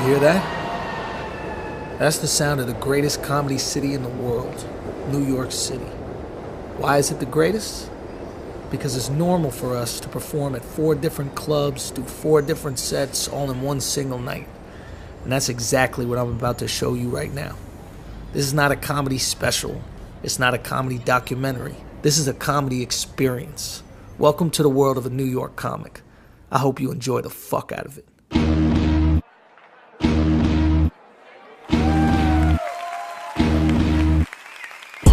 You hear that? That's the sound of the greatest comedy city in the world, New York City. Why is it the greatest? Because it's normal for us to perform at 4 different clubs, do 4 different sets, all in one single night. And that's exactly what I'm about to show you right now. This is not a comedy special. It's not a comedy documentary. This is a comedy experience. Welcome to the world of a New York comic. I hope you enjoy the fuck out of it.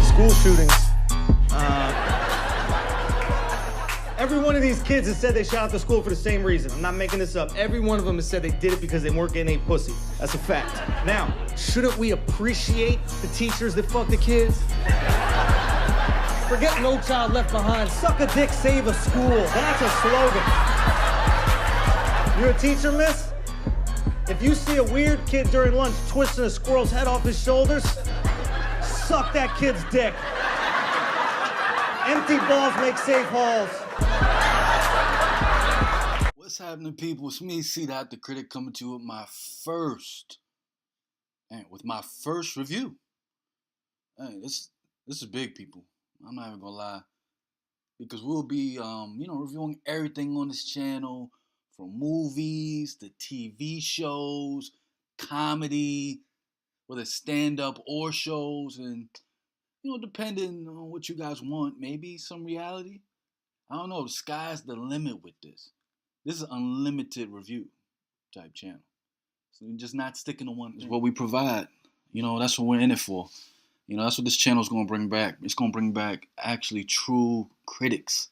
School shootings. Every one of these kids has said they shot up the school for the same reason. I'm not making this up. Every one of them has said they did it because they weren't getting any pussy. That's a fact. Now, shouldn't we appreciate the teachers that fuck the kids? Forget No Child Left Behind. Suck a dick, save a school. That's a slogan. You're a teacher, miss? If you see a weird kid during lunch twisting a squirrel's head off his shoulders, suck that kid's dick. Empty balls make safe halls. What's happening, people? It's me, Cdot, the Critic, coming to you with my first review. Hey, this is big, people. I'm not even gonna lie, because we'll be reviewing everything on this channel, from movies to TV shows, comedy, whether stand-up or shows, and depending on what you guys want, maybe some reality. I don't know. The sky's the limit with this. This is an unlimited review type channel. So we're just not sticking to one. It's what we provide. That's what we're in it for. That's what this channel is going to bring back. It's going to bring back actually true critics.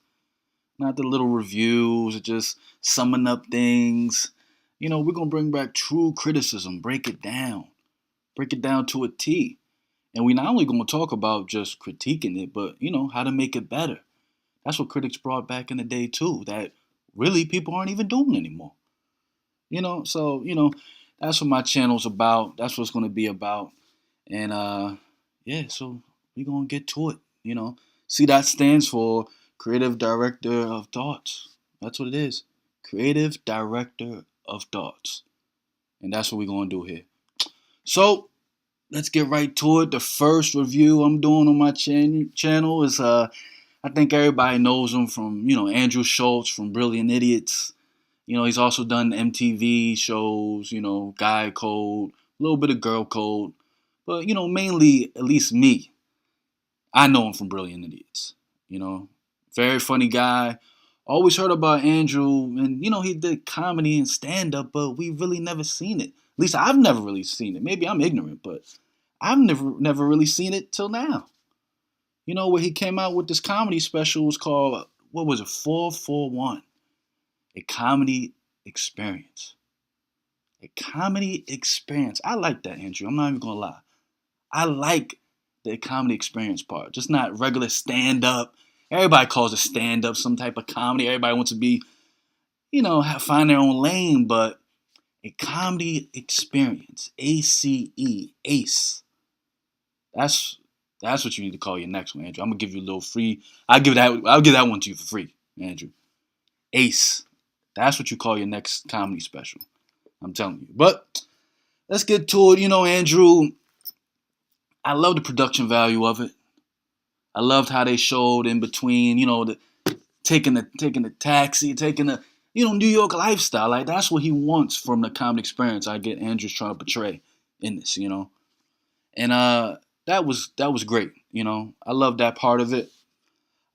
Not the little reviews, just summing up things. We're going to bring back true criticism. Break it down. Break it down to a T. And we're not only going to talk about just critiquing it, but, how to make it better. That's what critics brought back in the day, too, that really people aren't even doing anymore. So that's what my channel's about. That's what it's going to be about. And, so we're going to get to it. Cdot stands for Creative Director of Thoughts. That's what it is. Creative Director of Thoughts. And that's what we're going to do here. So let's get right to it. The first review I'm doing on my channel is, I think everybody knows him from, Andrew Schulz from Brilliant Idiots. He's also done MTV shows, Guy Code, a little bit of Girl Code. But, mainly, at least me, I know him from Brilliant Idiots. Very funny guy. Always heard about Andrew, and, he did comedy and stand-up, but we really never seen it. At least I've never really seen it. Maybe I'm ignorant, but I've never really seen it till now. Where he came out with this comedy special was called, 441? A comedy experience. A comedy experience. I like that, Andrew. I'm not even going to lie. I like the comedy experience part. Just not regular stand-up. Everybody calls it stand-up some type of comedy. Everybody wants to be, find their own lane. But a comedy experience. ACE. ACE. That's what you need to call your next one, Andrew. I'm gonna give you a little free. I'll give that one to you for free, Andrew. Ace. That's what you call your next comedy special. I'm telling you. But let's get to it. Andrew, I love the production value of it. I loved how they showed in between, taking the taxi, taking the New York lifestyle. Like that's what he wants from the comedy experience. I get Andrew's trying to portray in this, and that was great. I love that part of it.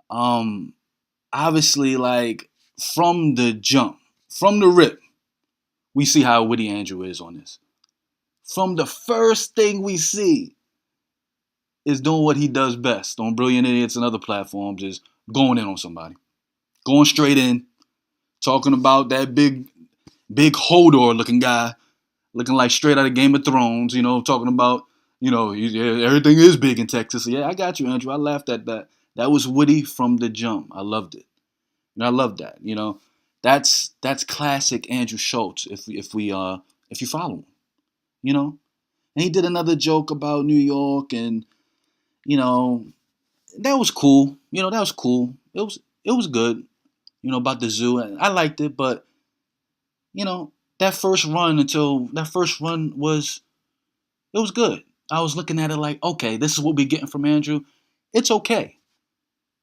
Obviously, like from the jump, from the rip, we see how witty Andrew is on this. From the first thing we see is doing what he does best on Brilliant Idiots and other platforms, is going in on somebody. Going straight in, talking about that big Hodor looking guy, looking like straight out of Game of Thrones, talking about, everything is big in Texas. Yeah, I got you, Andrew. I laughed at that. That was witty from the jump. I loved it. And I love that. That's classic Andrew Schulz if you follow him. And he did another joke about New York, and that was cool. That was cool. It was good. About the zoo. I liked it, but that first run was good. I was looking at it like, okay, this is what we're getting from Andrew. It's okay,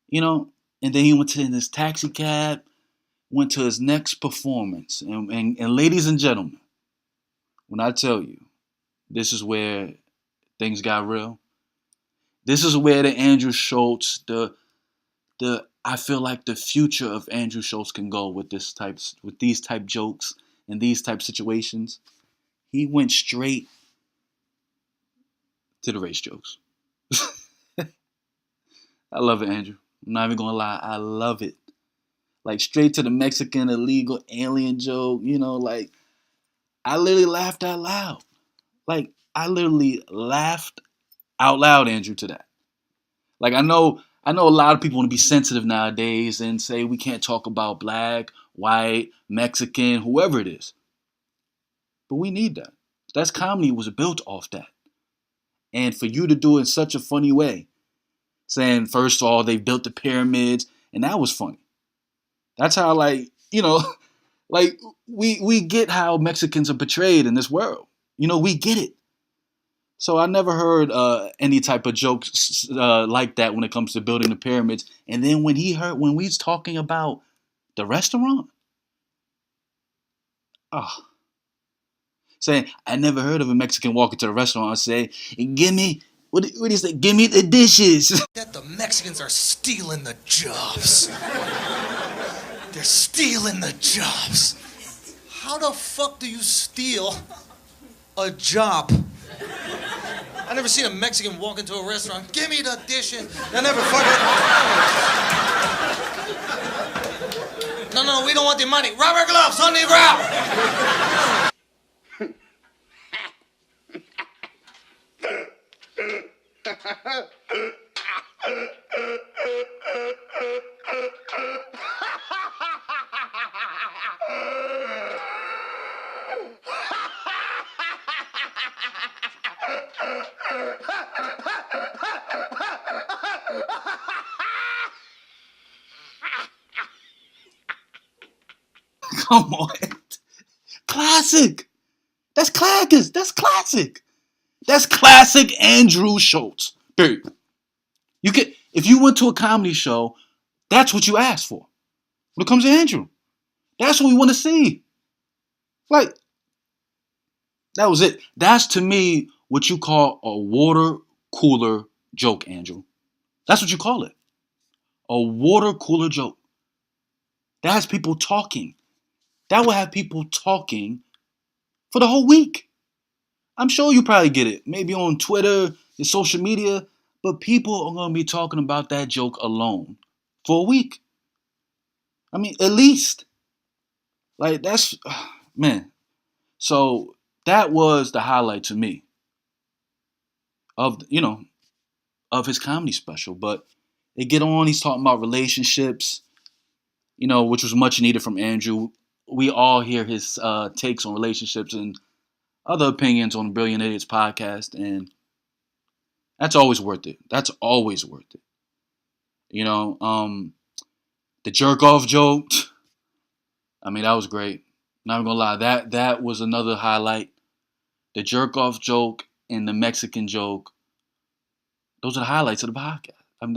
you know. And then he went to his taxi cab, went to his next performance, and ladies and gentlemen, when I tell you, this is where things got real. This is where the Andrew Schulz, I feel like the future of Andrew Schulz can go with these type jokes and these type situations. He went straight to the race jokes. I love it, Andrew. I'm not even gonna lie, I love it. Like straight to the Mexican illegal alien joke, like I literally laughed out loud. Like I literally laughed out loud, Andrew, to that. Like I know a lot of people want to be sensitive nowadays and say we can't talk about black, white, Mexican, whoever it is. But we need that. That's comedy was built off that. And for you to do it in such a funny way, saying first of all they built the pyramids, and that was funny. That's how like we get how Mexicans are portrayed in this world. We get it. So I never heard any type of jokes like that when it comes to building the pyramids. And then when we's talking about the restaurant, saying I never heard of a Mexican walking to the restaurant and say, "Give me what do you say? Give me the dishes." That the Mexicans are stealing the jobs. They're stealing the jobs. How the fuck do you steal a job? I never seen a Mexican walk into a restaurant. Give me the dishes. They never fucking. No, we don't want the money. Rubber gloves on the ground. Come on. Classic. That's classic. That's classic. That's classic Andrew Schulz. Period. If you went to a comedy show, that's what you asked for. When it comes to Andrew, that's what we want to see. Like, that was it. That's to me what you call a water cooler joke, Andrew. That's what you call it. A water cooler joke. That has people talking. That will have people talking for the whole week. I'm sure you probably get it. Maybe on Twitter, your social media. But people are going to be talking about that joke alone for a week. I mean, at least. Like, that's, man. So that was the highlight to me of his comedy special. But they get on, he's talking about relationships, which was much needed from Andrew. We all hear his takes on relationships and other opinions on the Brilliant Idiots podcast, and that's always worth it. That's always worth it. The jerk off joke, I mean, that was great. Not even gonna lie, that was another highlight. The jerk off joke and the Mexican joke, those are the highlights of the podcast,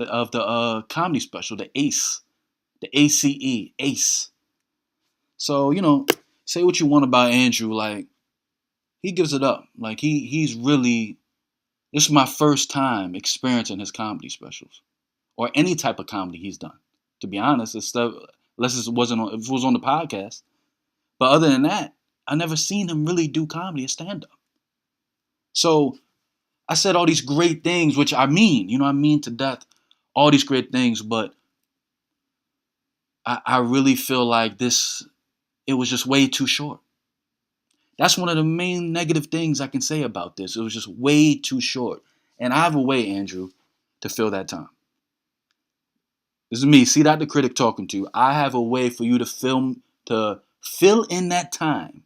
of the comedy special, the ACE, the ACE, ACE. So, say what you want about Andrew, like, he gives it up. Like, he's really, this is my first time experiencing his comedy specials. Or any type of comedy he's done. To be honest, it's stuff, unless if it was on the podcast. But other than that, I never seen him really do comedy or stand-up. So, I said all these great things, which I mean, I mean to death, all these great things, but I really feel like it was just way too short. That's one of the main negative things I can say about this. It was just way too short. And I have a way, Andrew, to fill that time. This is me, Cdot the Critic talking to you. I have a way for you to fill in that time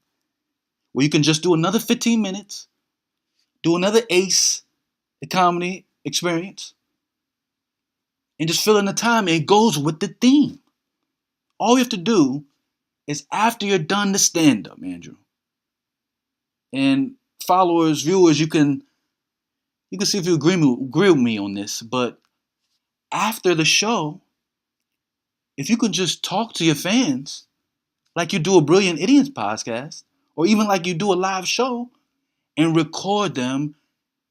where you can just do another 15 minutes, do another ACE, the comedy experience, and just fill in the time. It goes with the theme. All you have to do is after you're done the stand-up, Andrew, And followers, viewers, you can see if you agree with me on this. But after the show, if you could just talk to your fans like you do a Brilliant Idiots podcast, or even like you do a live show, and record them,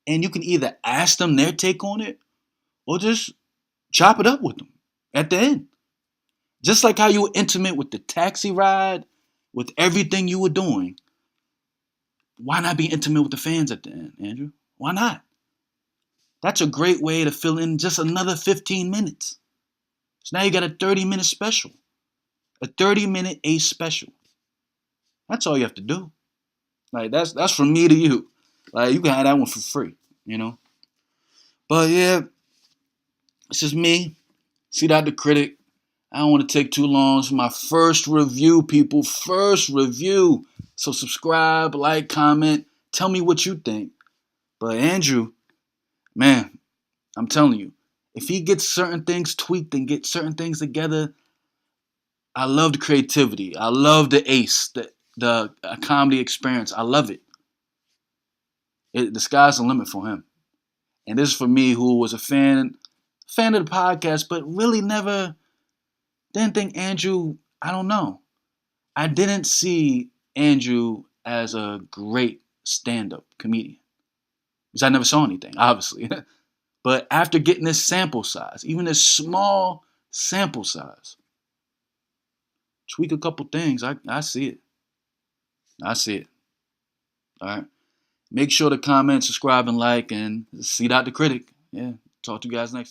and you can either ask them their take on it or just chop it up with them at the end. Just like how you were intimate with the taxi ride, with everything you were doing, why not be intimate with the fans at the end, Andrew? Why not? That's a great way to fill in just another 15 minutes. So now you got a 30-minute special. A 30-minute Ace special. That's all you have to do. Like, that's from me to you. Like, you can have that one for free, you know? But yeah, it's just me. Cdot the Critic. I don't want to take too long. It's my first review, people. First review. So subscribe, like, comment. Tell me what you think. But Andrew, man, I'm telling you, if he gets certain things tweaked and gets certain things together, I love the creativity. I love the Ace, the comedy experience. I love it. The sky's the limit for him. And this is for me, who was a fan of the podcast, but really didn't think Andrew, I don't know. I didn't see Andrew as a great stand-up comedian. Because I never saw anything, obviously. But after getting this sample size, even this small sample size, tweak a couple things, I see it. I see it. All right. Make sure to comment, subscribe, and like, and Cdot the Critic. Yeah. Talk to you guys next time.